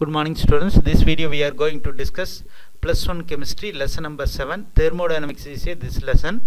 Good morning students. This video we are going to discuss +1 chemistry lesson number 7. Thermodynamics is this lesson.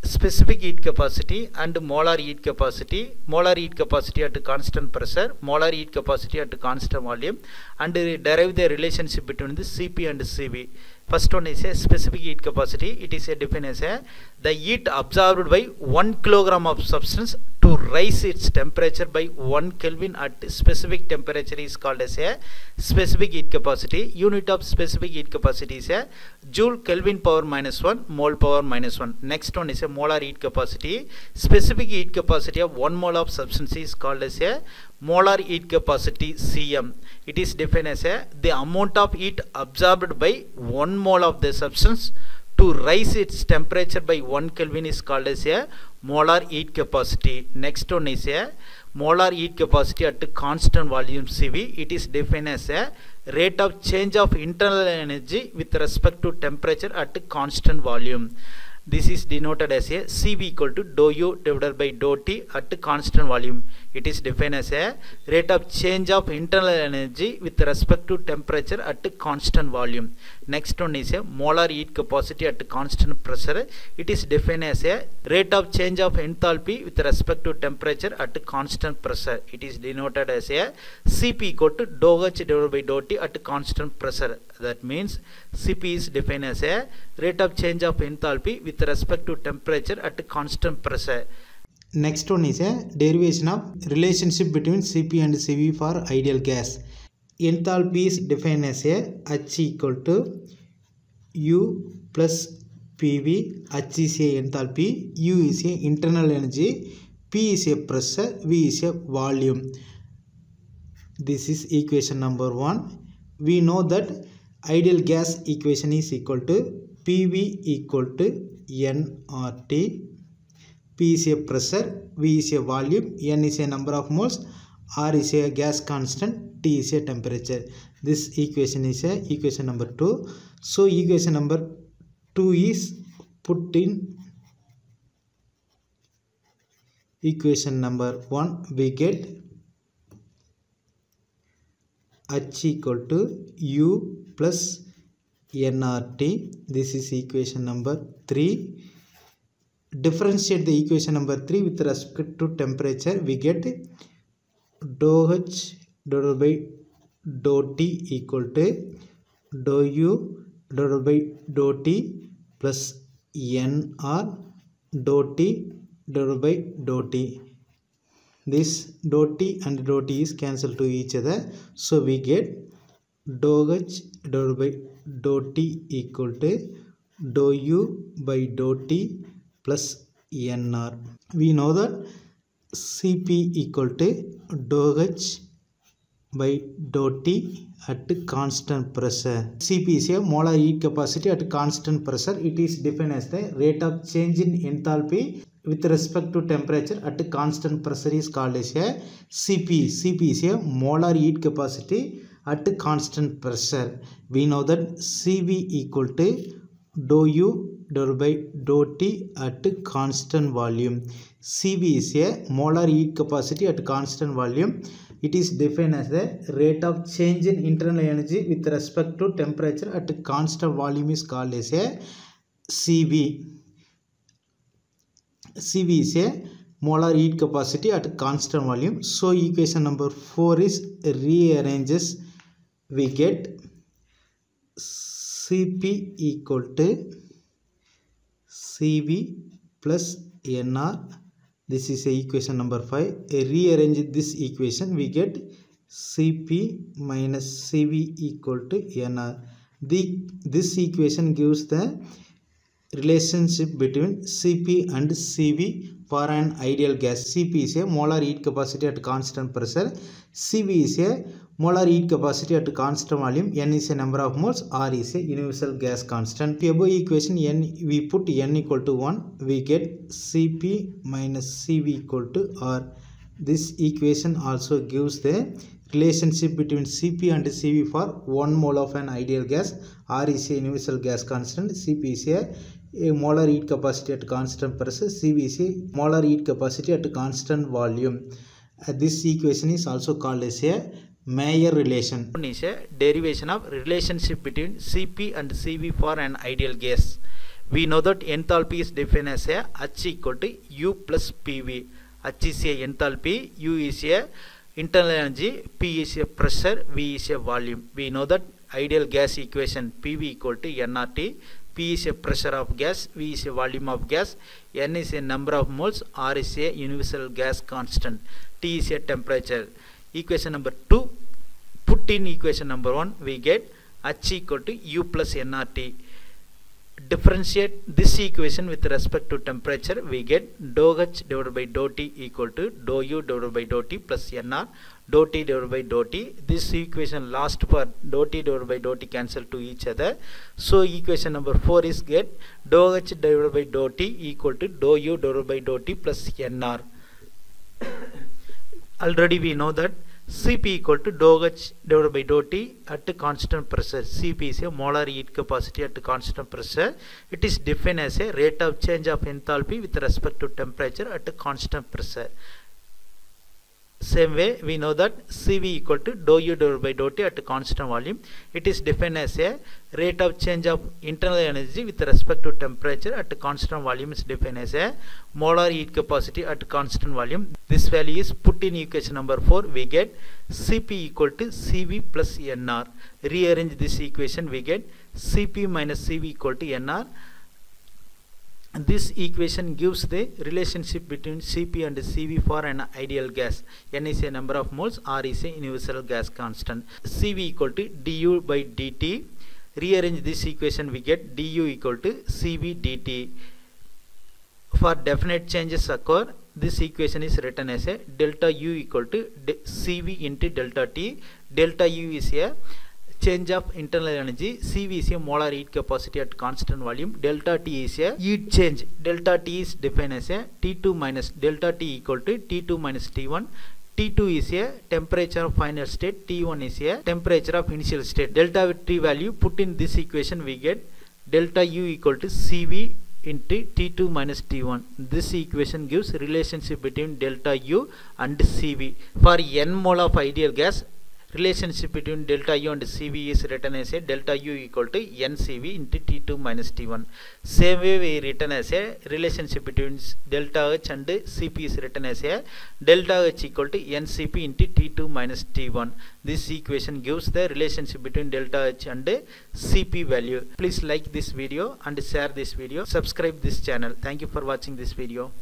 Specific heat capacity and molar heat capacity. Molar heat capacity at constant pressure, molar heat capacity at constant volume, and derive the relationship between the Cp and Cv. First one is a specific heat capacity. It is defined as the heat absorbed by 1 kilogram of substance to rise its temperature by 1 Kelvin at specific temperature is called as a specific heat capacity. Unit of specific heat capacity is a joule Kelvin power minus 1 mole power minus 1. Next one is a molar heat capacity. Specific heat capacity of 1 mole of substance is called as a molar heat capacity Cm. It is defined as the amount of heat absorbed by 1 mole of the substance to rise its temperature by 1 Kelvin is called as a molar heat capacity. Next one is a molar heat capacity at constant volume Cv. It is defined as a rate of change of internal energy with respect to temperature at constant volume. This is denoted as a Cv equal to dou U divided by dou T at constant volume. It is defined as a rate of change of internal energy with respect to temperature at constant volume. Next one is a molar heat capacity at constant pressure. It is defined as a rate of change of enthalpy with respect to temperature at constant pressure. It is denoted as a Cp equal to dou H divided by dou T at constant pressure. That means Cp is defined as a rate of change of enthalpy with respect to temperature at constant pressure. Next one is a derivation of relationship between Cp and Cv for ideal gas. Enthalpy is defined as a H equal to U plus PV. H is a enthalpy, U is a internal energy, P is a pressure, V is a volume. This is equation number 1. We know that ideal gas equation is equal to PV equal to nRT. P is a pressure, V is a volume, N is a number of moles, R is a gas constant, T is a temperature. This equation is a equation number 2. So equation number 2 is put in equation number 1. We get H equal to U plus nRT. This is equation number 3. Differentiate the equation number 3 with respect to temperature. We get dou H divided by dou T equal to dou U divided by dou T plus nR dou T divided by dou T. This dou T and dou T is cancelled to each other. So we get dou H divided by dou T equal to dou U by dou T plus nR. We know that Cp equal to dou H by dou T at constant pressure. Cp is a molar heat capacity at constant pressure. It is defined as the rate of change in enthalpy with respect to temperature at constant pressure is called as a Cp. Cp is a molar heat capacity at constant pressure. We know that Cv equal to dou U divided by dou T at constant volume. Cv is a molar heat capacity at constant volume. It is defined as the rate of change in internal energy with respect to temperature at constant volume is called as a Cv. Cv is a molar heat capacity at constant volume. So equation number 4 is rearranges. We get Cp equal to Cv plus nR. This is equation number 5. Rearrange this equation. We get Cp minus Cv equal to nR. This equation gives the relationship between Cp and Cv for an ideal gas. Cp is a molar heat capacity at constant pressure. Cv is a molar heat capacity at constant volume. N is a number of moles. R is a universal gas constant. The above equation N, we put N equal to 1. We get Cp minus Cv equal to R. This equation also gives the relationship between Cp and Cv for 1 mole of an ideal gas. R is a universal gas constant. Cp is a molar heat capacity at constant pressure. Cv is a molar heat capacity at constant volume. This equation is also called as a Mayer relation. One is a derivation of relationship between Cp and Cv for an ideal gas. We know that enthalpy is defined as a H equal to U plus PV. H is a enthalpy, U is a internal energy, P is a pressure, V is a volume. We know that ideal gas equation PV equal to nRT. P is a pressure of gas, V is a volume of gas, N is a number of moles, R is a universal gas constant, T is a temperature. Equation number 2, put in equation number 1, we get H equal to U plus nRT. Differentiate this equation with respect to temperature, we get dou H divided by dou T equal to dou U divided by dou T plus nR, dou T divided by dou T. This equation last for dou T divided by dou T cancel to each other. So equation number 4 is get dou H divided by dou T equal to dou U divided by dou T plus nR. Already we know that Cp equal to dou H divided by dou T at constant pressure. Cp is a molar heat capacity at constant pressure. It is defined as a rate of change of enthalpy with respect to temperature at constant pressure. Same way we know that Cv equal to dou U divided by dou T at constant volume. It is defined as a rate of change of internal energy with respect to temperature at constant volume is defined as a molar heat capacity at constant volume. This value is put in equation number 4. We get Cp equal to Cv plus nR. Rearrange this equation, we get Cp minus Cv equal to nR. This equation gives the relationship between Cp and Cv for an ideal gas. N is a number of moles, R is a universal gas constant. Cv equal to du by dt. Rearrange this equation, we get du equal to Cv dt. For definite changes occur, this equation is written as a delta U equal to Cv into delta T. Delta U is a change of internal energy, Cv is a molar heat capacity at constant volume, delta T is a heat change. Delta T is defined as a T2 minus delta T equal to T2 minus T1. T2 is a temperature of final state, T1 is a temperature of initial state. Delta T value put in this equation, we get delta U equal to Cv into T2 minus T1. This equation gives relationship between delta U and Cv. For n mole of ideal gas, relationship between delta U and Cv is written as a delta U equal to NCV into T2 minus T1. Same way we written as a relationship between delta H and Cp is written as a delta H equal to NCP into T2 minus T1. This equation gives the relationship between delta H and Cp value. Please like this video and share this video. Subscribe this channel. Thank you for watching this video.